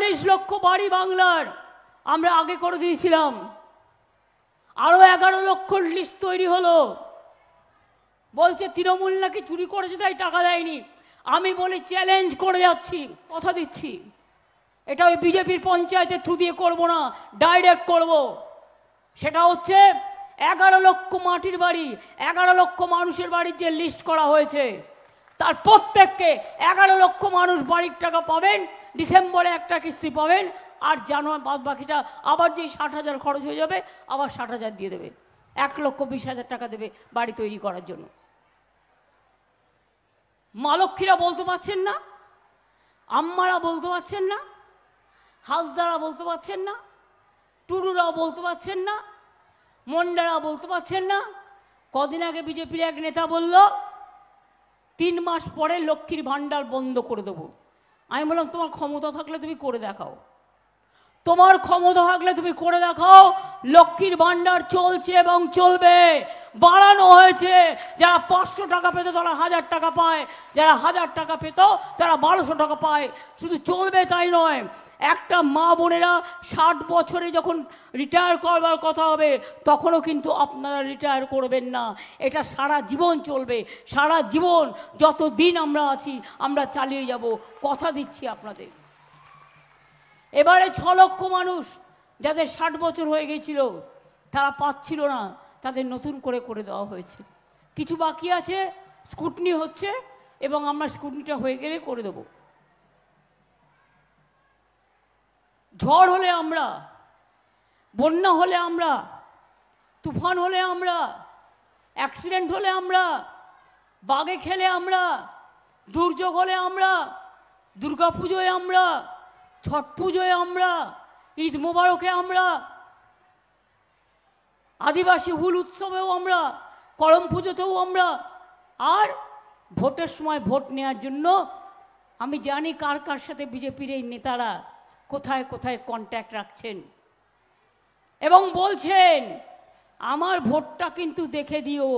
৪২ লক্ষ বাড়ি বাংলার আমরা আগে করে দিয়েছিলাম, আরো 11 লক্ষর লিস্ট তৈরি হলো। বলছে তৃণমূল নাকি চুরি করেছে তাই টাকা দেয়নি। আমি বলি চ্যালেঞ্জ করে যাচ্ছি, কথা দিচ্ছি, এটা ওই বিজেপির পঞ্চায়েতের থ্রু দিয়ে করবো না, ডাইরেক্ট করব। সেটা হচ্ছে 11 লক্ষ মাটির বাড়ি, 11 লক্ষ মানুষের বাড়ির যে লিস্ট করা হয়েছে তার প্রত্যেককে 11 লক্ষ মানুষ বাড়ির টাকা পাবেন, ডিসেম্বরে একটা কিস্তি পাবেন, আর জানুয়ারি বাদ বাকিটা আবার যেই 60,000 খরচ হয়ে যাবে আবার 60,000 দিয়ে দেবে, 1,20,000 টাকা দেবে বাড়ি তৈরি করার জন্য। মা লক্ষ্মীরা বলতে পারছেন না, আম্মারা বলতে পারছেন না, হাসদারা বলতে পারছেন না, টুডুরাও বলতে পারছেন না, মন্ডারা বলতে পারছেন না। কদিন আগে বিজেপির এক নেতা বলল 3 মাস পরে লক্ষ্মীর ভাণ্ডার বন্ধ করে দেবো। আমি বললাম তোমার ক্ষমতা থাকলে তুমি করে দেখাও, তোমার ক্ষমতা থাকলে তুমি করে দেখাও। লক্ষ্মীর ভাণ্ডার চলছে এবং চলবে, বাড়ানো হয়েছে। যারা 500 টাকা পেত তারা 1000 টাকা পায়, যারা 1000 টাকা পেত তারা 1200 টাকা পায়। শুধু চলবে তাই নয়, একটা মা বোনেরা 60 বছরে যখন রিটায়ার করবার কথা হবে তখনও কিন্তু আপনারা রিটায়ার করবেন না, এটা সারা জীবন চলবে। সারা জীবন যত দিন আমরা আছি আমরা চালিয়ে যাব, কথা দিচ্ছি আপনাদের। এবারে 6 লক্ষ মানুষ যাদের 60 বছর হয়ে গেছিল তারা পাচ্ছিল না, তাদের নতুন করে করে দেওয়া হয়েছে। কিছু বাকি আছে, স্কুটনি হচ্ছে এবং আমরা স্কুটনিটা হয়ে গেলে করে দেব। ঝড় হলে আমরা, বন্যা হলে আমরা, তুফান হলে আমরা, অ্যাক্সিডেন্ট হলে আমরা, বাগে খেলে আমরা, দুর্যোগ হলে আমরা, দুর্গা পুজোয় আমরা, ছট পুজোয় আমরা, ঈদ মোবারকে আমরা, আদিবাসী হুল উৎসবেও আমরা, করম পুজোতেও আমরা, আর ভোটের সময় ভোট নেওয়ার জন্য আমি জানি কার কার সাথে বিজেপির এই নেতারা কোথায় কোথায় কন্ট্যাক্ট রাখছেন এবং বলছেন আমার ভোটটা কিন্তু দেখে দিও।